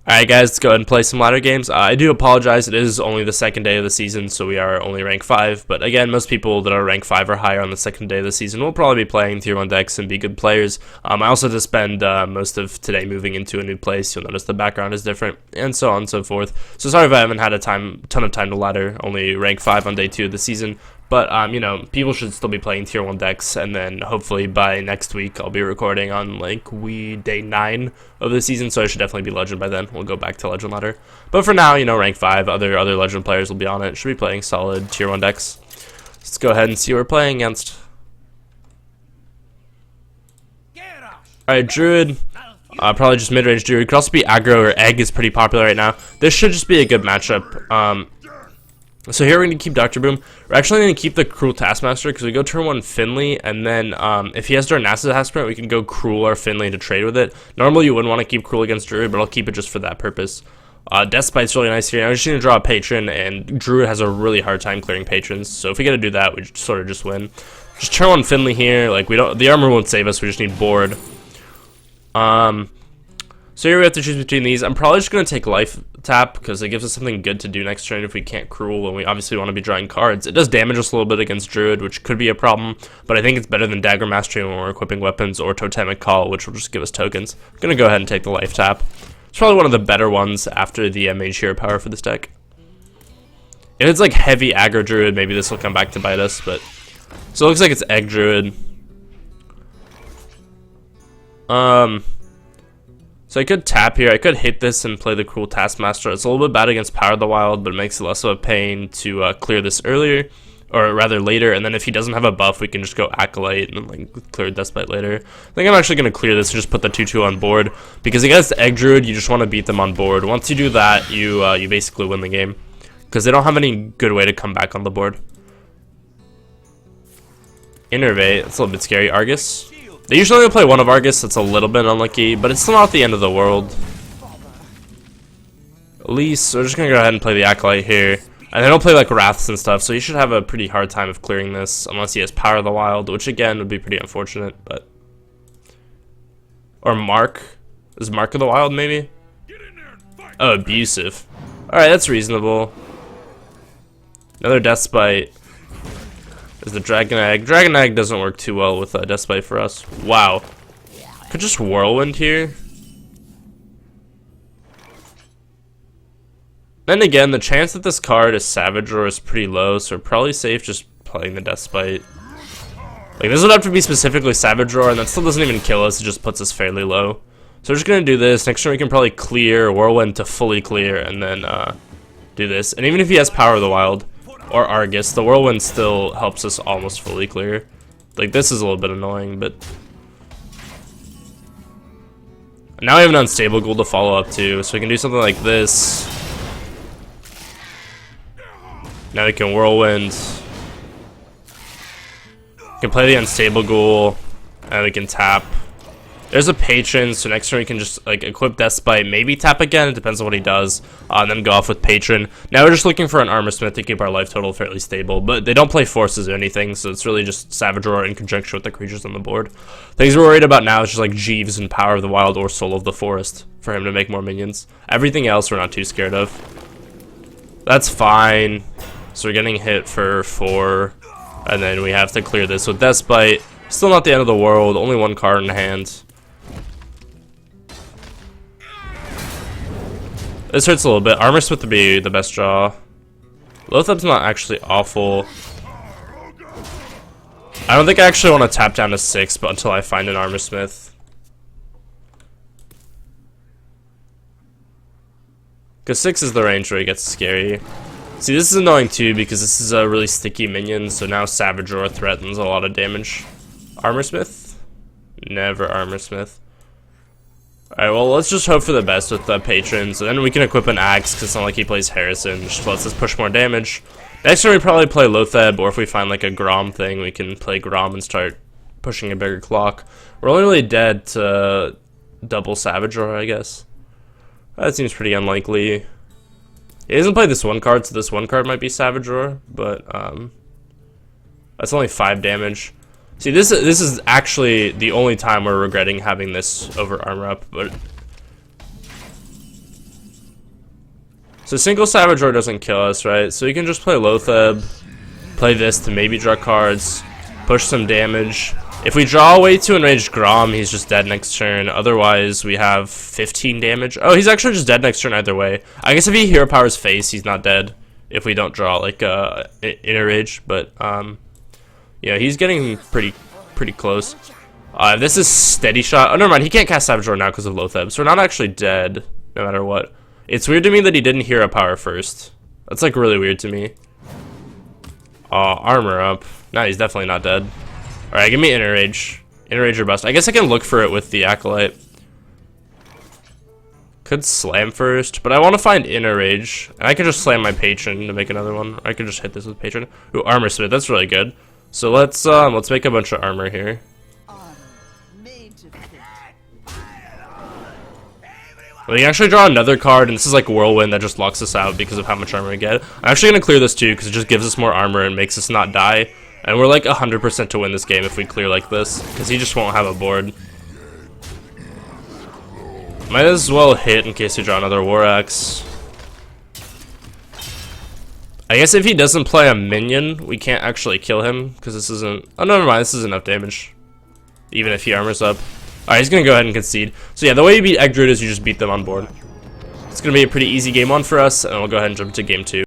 Alright guys, let's go ahead and play some ladder games. I do apologize, it is only the second day of the season, so we are only rank 5. But again, most people that are rank 5 or higher on the second day of the season will probably be playing tier 1 decks and be good players. I also had to spend most of today moving into a new place. You'll notice the background is different, and so on and so forth. So sorry if I haven't had a ton of time to ladder, only rank 5 on day 2 of the season. But, you know, people should still be playing tier 1 decks, and then hopefully by next week I'll be recording on, like, day 9 of the season, so I should definitely be Legend by then. We'll go back to Legend ladder. But for now, you know, rank 5, other Legend players will be on it. Should be playing solid tier 1 decks. Let's go ahead and see what we're playing against. Alright, Druid. Probably just mid-range Druid. Could also be aggro or egg is pretty popular right now. This should just be a good matchup. So here we're going to keep Dr. Boom. We're actually going to keep the Cruel Taskmaster because we go turn 1 Finley, and then if he has Darnassus Aspirant, we can go Cruel or Finley to trade with it. Normally you wouldn't want to keep Cruel against Druid, but I'll keep it just for that purpose. Deathbite's really nice here. I'm just going to draw a Patron, and Druid has a really hard time clearing Patrons, so if we get to do that, we sort of just win. Just turn 1 Finley here. Like, the armor won't save us, we just need board. So here we have to choose between these. I'm probably just going to take Life Tap because it gives us something good to do next turn if we can't Cruel, and we obviously want to be drawing cards. It does damage us a little bit against Druid, which could be a problem, but I think it's better than Dagger Mastery when we're equipping weapons, or Totemic Call, which will just give us tokens. I'm going to go ahead and take the Life Tap. It's probably one of the better ones after the Mage Hero power for this deck. If it's like heavy aggro Druid, maybe this will come back to bite us, but... So it looks like it's Egg Druid. So I could tap here, I could hit this and play the Cruel Taskmaster. It's a little bit bad against Power of the Wild, but it makes it less of a pain to clear this earlier, or rather later, and then if he doesn't have a buff, we can just go Acolyte and like clear Deathbite later. I think I'm actually going to clear this and just put the 2-2 on board, because against Egg Druid, you just want to beat them on board. Once you do that, you basically win the game, because they don't have any good way to come back on the board. Innervate, that's a little bit scary. Argus. They usually only play one of Argus, that's a little bit unlucky, but it's still not the end of the world. At least, we're just going to go ahead and play the Acolyte here. And they don't play like Wraths and stuff, so you should have a pretty hard time of clearing this, unless he has Power of the Wild, which again would be pretty unfortunate, but... Or Mark? Is Mark of the Wild maybe? Oh, Abusive. Alright, that's reasonable. Another Deathbite. Is the Dragon Egg. Dragon Egg doesn't work too well with Deathbite for us. Wow. Could just Whirlwind here. Then again, the chance that this card is Savage Roar is pretty low, so we're probably safe just playing the Deathbite. Like, this would have to be specifically Savage Roar, and that still doesn't even kill us, it just puts us fairly low. So we're just gonna do this. Next turn we can probably clear Whirlwind to fully clear, and then do this. And even if he has Power of the Wild, or Argus, the Whirlwind still helps us almost fully clear. Like, this is a little bit annoying, but... Now we have an Unstable Ghoul to follow up to, so we can do something like this. Now we can Whirlwind. We can play the Unstable Ghoul, and we can tap. There's a Patron, so next turn we can just like equip Deathbite, maybe tap again, it depends on what he does, and then go off with Patron. Now we're just looking for an Armor Smith to keep our life total fairly stable, but they don't play Forces or anything, so it's really just Savage Roar in conjunction with the creatures on the board. Things we're worried about now is just like Jeeves and Power of the Wild or Soul of the Forest for him to make more minions. Everything else we're not too scared of. That's fine. So we're getting hit for 4, and then we have to clear this with Deathbite. Still not the end of the world, only one card in hand. This hurts a little bit. Armor Smith would be the best draw. Lothup's not actually awful. I don't think I actually want to tap down to 6, but until I find an Armor Smith. Because 6 is the range where it gets scary. See, this is annoying too, because this is a really sticky minion, so now Savage Roar threatens a lot of damage. Armor Smith? Never Armor Smith. Alright, well, let's just hope for the best with the Patrons, and then we can equip an Axe, because it's not like he plays Harrison, just lets us push more damage. Next turn we probably play Lotheb, or if we find like a Grom thing, we can play Grom and start pushing a bigger clock. We're only really dead to double Savage Roar, I guess. That seems pretty unlikely. He doesn't play this one card, so this one card might be Savage Roar, but that's only 5 damage. See, this is actually the only time we're regretting having this over Armor Up, but So single Savage Roar doesn't kill us, right? So you can just play Loatheb, play this to maybe draw cards, push some damage. If we draw away to enraged Grom, he's just dead next turn. Otherwise, we have 15 damage. Oh, he's actually just dead next turn either way. I guess if he Hero Powers Face, he's not dead if we don't draw like Inner Rage. But yeah, he's getting pretty close. This is Steady Shot. Oh, never mind. He can't cast Savage Roar now because of Loatheb, so we're not actually dead no matter what. It's weird to me that he didn't Hero Power first. That's like really weird to me. Armor up. No, he's definitely not dead. Alright, give me Inner Rage. Inner Rage or bust. I guess I can look for it with the Acolyte. Could slam first, but I want to find Inner Rage. And I can just slam my Patron to make another one. I can just hit this with Patron. Ooh, Armor Smith. That's really good. So let's make a bunch of armor here. We can actually draw another card, and this is like Whirlwind that just locks us out because of how much armor we get. I'm actually going to clear this too because it just gives us more armor and makes us not die. And we're like 100% to win this game if we clear like this, because he just won't have a board. Might as well hit in case we draw another War Axe. I guess if he doesn't play a minion, we can't actually kill him, because this isn't... Oh, never mind, this is enough damage. Even if he armors up. Alright, he's going to go ahead and concede. So yeah, the way you beat Egg Druid is you just beat them on board. It's going to be a pretty easy game 1 for us, and we'll go ahead and jump to game 2.